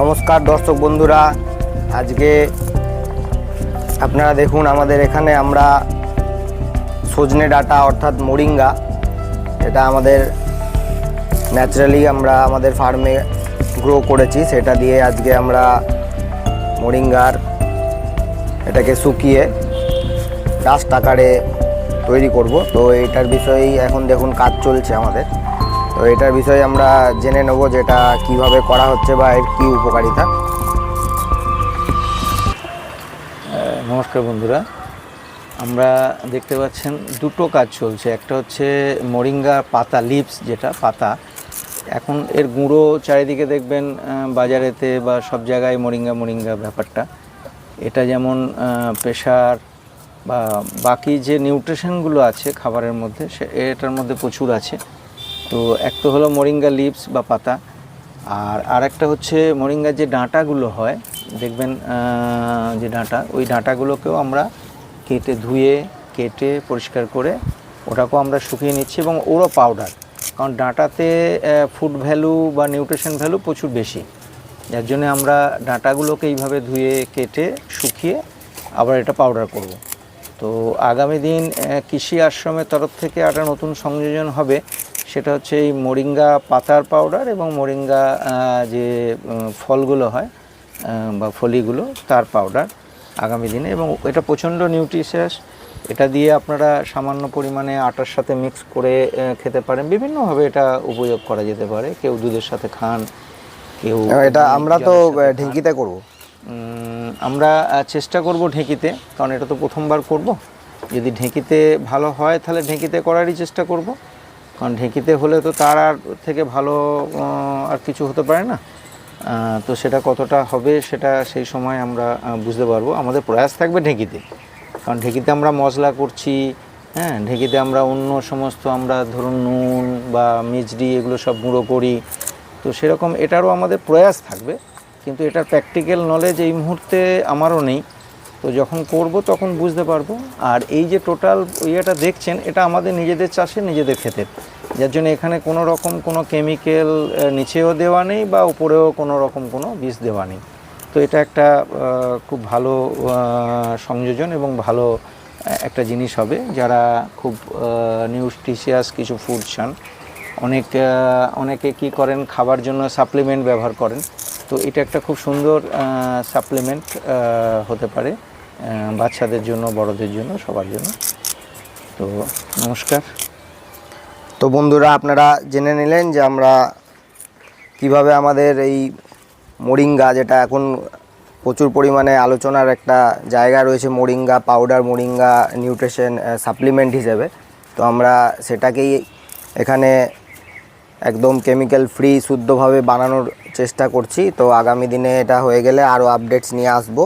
নমস্কার দর্শক বন্ধুরা, আজকে আপনারা দেখুন আমাদের এখানে আমরা সজনে ডাঁটা অর্থাৎ মোরিঙ্গা, এটা আমাদের ন্যাচারালি আমরা আমাদের ফার্মে গ্রো করেছি, সেটা দিয়ে আজকে আমরা মোরিঙ্গার এটাকে শুকিয়ে ডাস্ট আকারে তৈরি করব। তো এটার বিষয়েই এখন দেখুন কাজ চলছে আমাদের। তো এটার বিষয়ে আমরা জেনে নেব যেটা কিভাবে করা হচ্ছে বা এর কী উপকারিতা। নমস্কার বন্ধুরা, আমরা দেখতে পাচ্ছেন দুটো কাজ চলছে। একটা হচ্ছে মোরিঙ্গা পাতা লিভস, যেটা পাতা, এখন এর গুঁড়ো চারিদিকে দেখবেন বাজারেতে বা সব জায়গায় মোরিঙ্গা ব্যাপারটা। এটা যেমন প্রেশার বা বাকি যে নিউট্রিশনগুলো আছে খাবারের মধ্যে, এটার মধ্যে প্রচুর আছে। তো এক তো হলো মোরিঙ্গা লিভস বা পাতা, আর একটা হচ্ছে মোরিঙ্গার যে ডাঁটাগুলো হয় দেখবেন, যে ডাঁটা, ওই ডাঁটাগুলোকেও আমরা ধুয়ে কেটে পরিষ্কার করে ওটাকেও আমরা শুকিয়ে নিচ্ছি, এবং ওরও পাউডার। কারণ ডাঁটাতে ফুড ভ্যালু বা নিউট্রিশন ভ্যালু প্রচুর বেশি, যার জন্য আমরা ডাঁটাগুলোকে এইভাবে ধুয়ে কেটে শুকিয়ে আবার এটা পাউডার করব। তো আগামী দিন কৃষি আশ্রমের তরফ থেকে একটা নতুন সংযোজন হবে, সেটা হচ্ছে এই মোরিঙ্গা পাতার পাউডার এবং মোরিঙ্গা যে ফলগুলো হয় বা ফলিগুলো, তার পাউডার আগামী দিনে। এবং এটা প্রচণ্ড নিউট্রিশিয়াস। এটা দিয়ে আপনারা সামান্য পরিমাণে আটার সাথে মিক্স করে খেতে পারেন। বিভিন্নভাবে এটা উপযোগ করা যেতে পারে। কেউ দুধের সাথে খান, কেউ এটা আমরা তো ঢেঁকিতে করব। আমরা চেষ্টা করব ঢেঁকিতে, কারণ এটা তো প্রথমবার করব। যদি ঢেঁকিতে ভালো হয় তাহলে ঢেঁকিতে করারই চেষ্টা করব, কারণ ঢেঁকিতে হলে তো তার আর থেকে ভালো আর কিছু হতে পারে না। তো সেটা কতটা হবে সেটা সেই সময় আমরা বুঝতে পারবো। আমাদের প্রয়াস থাকবে ঢেঁকিতে, কারণ ঢেঁকিতে আমরা মশলা করছি, হ্যাঁ, ঢেঁকিতে আমরা অন্য সমস্ত আমরা ধরুন নুন বা মিচড়ি এগুলো সব গুঁড়ো করি। তো সেরকম এটারও আমাদের প্রয়াস থাকবে, কিন্তু এটার প্র্যাকটিক্যাল নলেজ এই মুহূর্তে আমারও নেই। তো যখন করব তখন বুঝতে পারবো। আর এই যে টোটাল ইয়েটা দেখছেন, এটা আমাদের নিজেদের চাষে নিজেদের ক্ষেতের, যার জন্য এখানে কোনো রকম কোনো কেমিক্যাল নিচেও দেওয়া নেই বা উপরেও কোনো রকম কোনো বিষ দেওয়া নেই। তো এটা একটা খুব ভালো সংযোজন এবং ভালো একটা জিনিস হবে। যারা খুব নিউট্রিশিয়াস কিছু ফুড চান, অনেকে কি করেন, খাবার জন্য সাপ্লিমেন্ট ব্যবহার করেন। তো এটা একটা খুব সুন্দর সাপ্লিমেন্ট হতে পারে বাচ্চাদের জন্য, বড়দের জন্য, সবার জন্য। তো নমস্কার। তো বন্ধুরা, আপনারা জেনে নিলেন যে আমরা কিভাবে আমাদের এই মোরিঙ্গা, যেটা এখন প্রচুর পরিমাণে আলোচনার একটা জায়গা রয়েছে, moringa powder, moringa nutrition supplement হিসেবে, তো আমরা সেটাকেই এখানে একদম কেমিক্যাল ফ্রি শুদ্ধভাবে বানানোর চেষ্টা করছি। তো আগামী দিনে এটা হয়ে গেলে আরও আপডেটস নিয়ে আসব।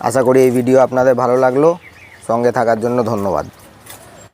আশা করি এই ভিডিও আপনাদের ভালো লাগলো। সঙ্গে থাকার জন্য ধন্যবাদ।